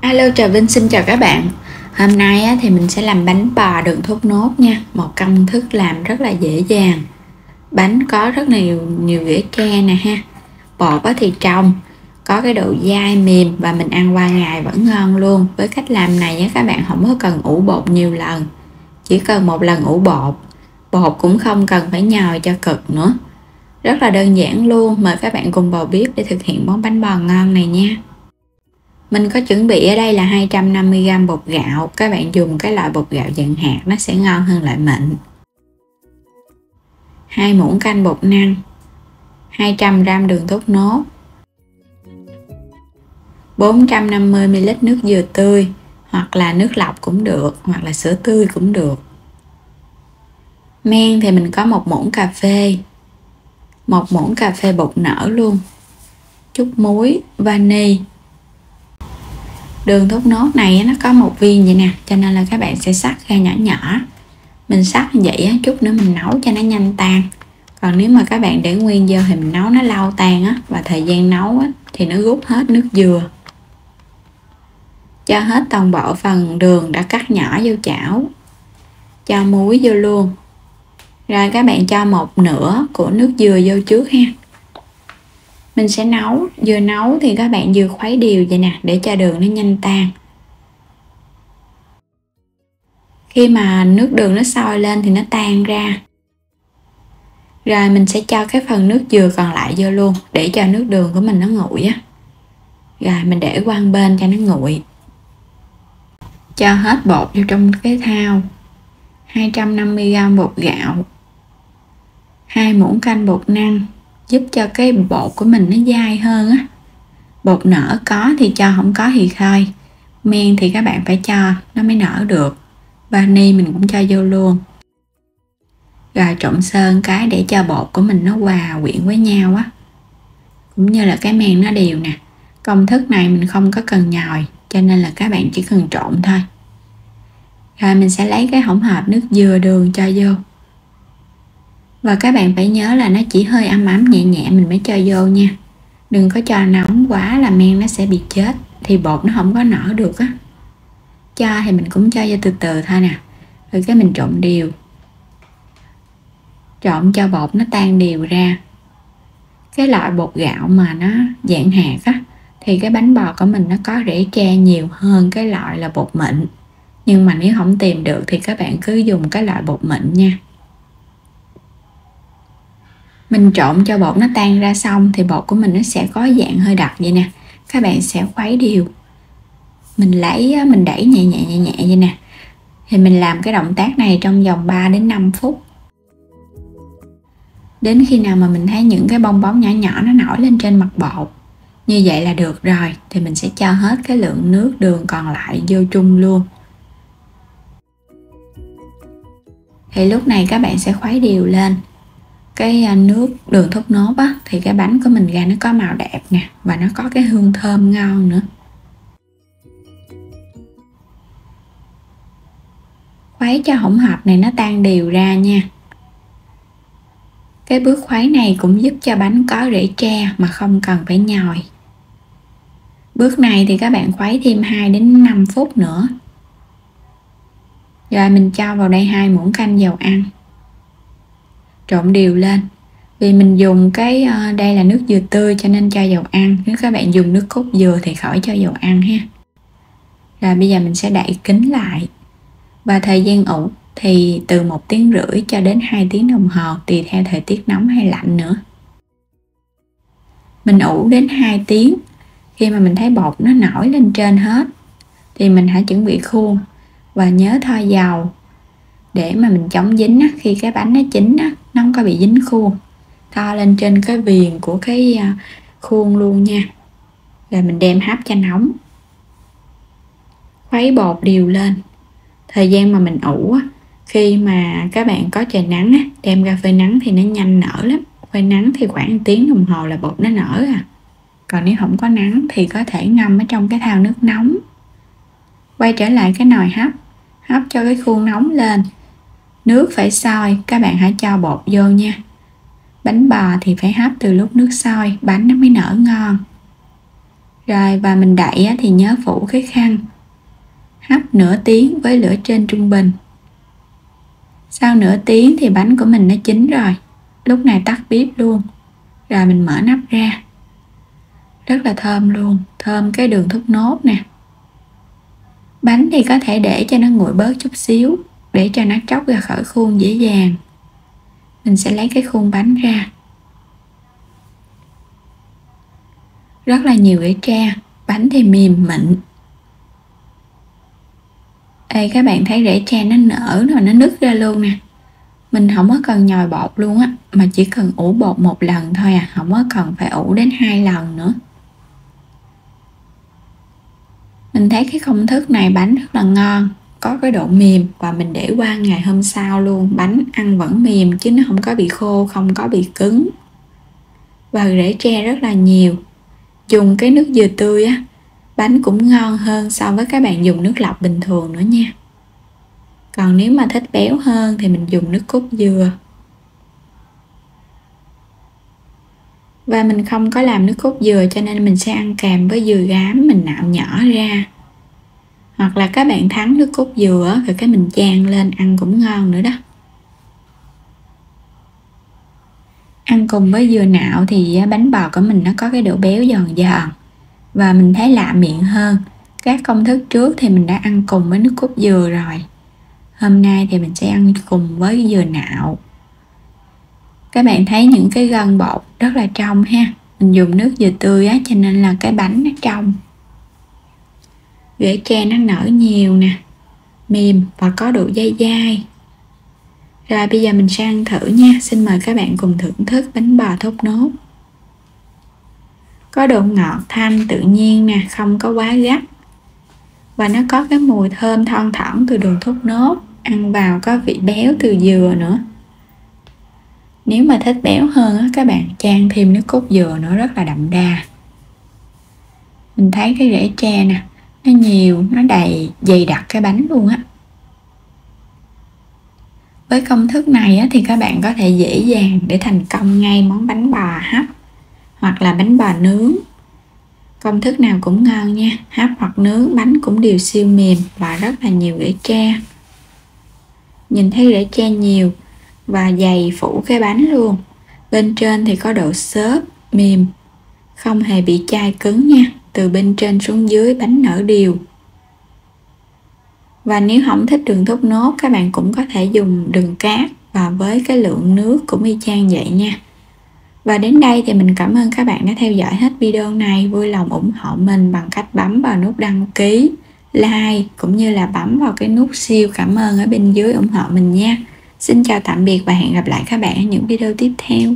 Alo, Trà Vinh xin chào các bạn. Hôm nay thì mình sẽ làm bánh bò đường thốt nốt nha. Một công thức làm rất là dễ dàng. Bánh có rất là nhiều rễ tre nè ha. Bột thì trong, có cái độ dai mềm và mình ăn qua ngày vẫn ngon luôn. Với cách làm này các bạn không có cần ủ bột nhiều lần, chỉ cần một lần ủ bột. Bột cũng không cần phải nhồi cho cực nữa. Rất là đơn giản luôn. Mời các bạn cùng vào bếp để thực hiện món bánh bò ngon này nha. Mình có chuẩn bị ở đây là 250g bột gạo. Các bạn dùng cái loại bột gạo dạng hạt nó sẽ ngon hơn loại mịn. 2 muỗng canh bột năng, 200g đường thốt nốt, 450ml nước dừa tươi hoặc là nước lọc cũng được, hoặc là sữa tươi cũng được. Men thì mình có 1 muỗng cà phê, 1 muỗng cà phê bột nở luôn, chút muối, vani. Đường thốt nốt này nó có 1 viên vậy nè, cho nên là các bạn sẽ xắt ra nhỏ nhỏ. Mình xắt như vậy chút nữa mình nấu cho nó nhanh tan. Còn nếu mà các bạn để nguyên vô thì mình nấu nó lâu tan á, và thời gian nấu thì nó rút hết nước dừa. Cho hết toàn bộ phần đường đã cắt nhỏ vô chảo, cho muối vô luôn. Rồi các bạn cho 1/2 của nước dừa vô trước ha. Mình sẽ nấu, vừa nấu thì các bạn vừa khuấy đều vậy nè, để cho đường nó nhanh tan. Khi mà nước đường nó sôi lên thì nó tan ra. Rồi mình sẽ cho cái phần nước dừa còn lại vô luôn, để cho nước đường của mình nó nguội á. Rồi mình để qua một bên cho nó nguội. Cho hết bột vô trong cái thau. 250g bột gạo, 2 muỗng canh bột năng, giúp cho cái bột của mình nó dai hơn á. Bột nở có thì cho, không có thì thôi. Men thì các bạn phải cho nó mới nở được. Vani mình cũng cho vô luôn. Rồi trộn sơn cái để cho bột của mình nó hòa quyện với nhau á, cũng như là cái men nó đều nè. Công thức này mình không có cần nhồi, cho nên là các bạn chỉ cần trộn thôi. Rồi mình sẽ lấy cái hỗn hợp nước dừa đường cho vô. Và các bạn phải nhớ là nó chỉ hơi ấm ấm nhẹ nhẹ mình mới cho vô nha. Đừng có cho nóng quá là men nó sẽ bị chết, thì bột nó không có nở được á. Cho thì mình cũng cho vô từ từ thôi nè. Rồi cái mình trộn đều. Trộn cho bột nó tan đều ra. Cái loại bột gạo mà nó dạng hạt á, thì cái bánh bò của mình nó có rễ tre nhiều hơn cái loại là bột mịn. Nhưng mà nếu không tìm được thì các bạn cứ dùng cái loại bột mịn nha. Mình trộn cho bột nó tan ra xong thì bột của mình nó sẽ có dạng hơi đặc vậy nè. Các bạn sẽ khuấy đều. Mình lấy, mình đẩy nhẹ nhẹ vậy nè. Thì mình làm cái động tác này trong vòng 3 đến 5 phút. Đến khi nào mà mình thấy những cái bong bóng nhỏ nhỏ nó nổi lên trên mặt bột. Như vậy là được rồi. Thì mình sẽ cho hết cái lượng nước đường còn lại vô chung luôn. Thì lúc này các bạn sẽ khuấy đều lên cái nước đường thốt nốt á, thì cái bánh của mình ra nó có màu đẹp nè, và nó có cái hương thơm ngon nữa. Khuấy cho hỗn hợp này nó tan đều ra nha. Cái bước khuấy này cũng giúp cho bánh có rễ tre mà không cần phải nhồi. Bước này thì các bạn khuấy thêm 2 đến 5 phút nữa. Rồi mình cho vào đây 2 muỗng canh dầu ăn. Trộn đều lên. Vì mình dùng cái đây là nước dừa tươi cho nên cho dầu ăn. Nếu các bạn dùng nước cốt dừa thì khỏi cho dầu ăn ha. Rồi bây giờ mình sẽ đậy kín lại. Và thời gian ủ thì từ 1,5 tiếng cho đến 2 tiếng đồng hồ, tùy theo thời tiết nóng hay lạnh nữa. Mình ủ đến 2 tiếng. Khi mà mình thấy bột nó nổi lên trên hết thì mình hãy chuẩn bị khuôn. Và nhớ thoa dầu để mà mình chống dính á, khi cái bánh nó chín á, nó không có bị dính khuôn. Thoa lên trên cái viền của cái khuôn luôn nha. Rồi mình đem hấp cho nóng. Khuấy bột đều lên. Thời gian mà mình ủ á, khi mà các bạn có trời nắng á, đem ra phơi nắng thì nó nhanh nở lắm. Phơi nắng thì khoảng 1 tiếng đồng hồ là bột nó nở à. Còn nếu không có nắng thì có thể ngâm ở trong cái thau nước nóng. Quay trở lại cái nồi hấp. Hấp cho cái khuôn nóng lên. Nước phải sôi, các bạn hãy cho bột vô nha. Bánh bò thì phải hấp từ lúc nước sôi, bánh nó mới nở ngon. Rồi và mình đậy thì nhớ phủ cái khăn, hấp nửa tiếng với lửa trên trung bình. Sau nửa tiếng thì bánh của mình nó chín rồi. Lúc này tắt bếp luôn. Rồi mình mở nắp ra. Rất là thơm luôn, thơm cái đường thốt nốt nè. Bánh thì có thể để cho nó nguội bớt chút xíu, để cho nó tróc ra khỏi khuôn dễ dàng. Mình sẽ lấy cái khuôn bánh ra. Rất là nhiều rễ tre, bánh thì mềm mịn. Đây các bạn thấy rễ tre nó nở rồi nó nứt ra luôn nè. Mình không có cần nhồi bột luôn á, mà chỉ cần ủ bột một lần thôi à, không có cần phải ủ đến 2 lần nữa. Mình thấy cái công thức này bánh rất là ngon, có cái độ mềm và mình để qua ngày hôm sau luôn, bánh ăn vẫn mềm chứ nó không có bị khô, không có bị cứng. Và rễ tre rất là nhiều. Dùng cái nước dừa tươi á, bánh cũng ngon hơn so với các bạn dùng nước lọc bình thường nữa nha. Còn nếu mà thích béo hơn thì mình dùng nước cốt dừa. Và mình không có làm nước cốt dừa cho nên mình sẽ ăn kèm với dừa gám mình nạo nhỏ ra. Hoặc là các bạn thắng nước cốt dừa rồi cái mình chan lên ăn cũng ngon nữa đó. Ăn cùng với dừa nạo thì bánh bò của mình nó có cái độ béo giòn giòn và mình thấy lạ miệng hơn. Các công thức trước thì mình đã ăn cùng với nước cốt dừa rồi. Hôm nay thì mình sẽ ăn cùng với dừa nạo. Các bạn thấy những cái gân bột rất là trong ha. Mình dùng nước dừa tươi á cho nên là cái bánh nó trong. Rễ tre nó nở nhiều nè, mềm và có độ dai dai. Rồi bây giờ mình sẽ ăn thử nha. Xin mời các bạn cùng thưởng thức bánh bò thốt nốt. Có độ ngọt thanh tự nhiên nè, không có quá gắt. Và nó có cái mùi thơm thon thỏn từ đường thốt nốt. Ăn vào có vị béo từ dừa nữa. Nếu mà thích béo hơn các bạn chan thêm nước cốt dừa nữa rất là đậm đà. Mình thấy cái rễ tre nè, nó nhiều, nó đầy, dày đặc cái bánh luôn á. Với công thức này thì các bạn có thể dễ dàng để thành công ngay món bánh bò hấp hoặc là bánh bò nướng. Công thức nào cũng ngon nha, hấp hoặc nướng bánh cũng đều siêu mềm và rất là nhiều rễ tre. Nhìn thấy rễ tre nhiều và dày phủ cái bánh luôn. Bên trên thì có độ xốp, mềm, không hề bị chai cứng nha. Từ bên trên xuống dưới bánh nở đều. Và nếu không thích đường thốt nốt, các bạn cũng có thể dùng đường cát và với cái lượng nước cũng y chang vậy nha. Và đến đây thì mình cảm ơn các bạn đã theo dõi hết video này. Vui lòng ủng hộ mình bằng cách bấm vào nút đăng ký, like cũng như là bấm vào cái nút siêu cảm ơn ở bên dưới ủng hộ mình nha. Xin chào tạm biệt và hẹn gặp lại các bạn ở những video tiếp theo.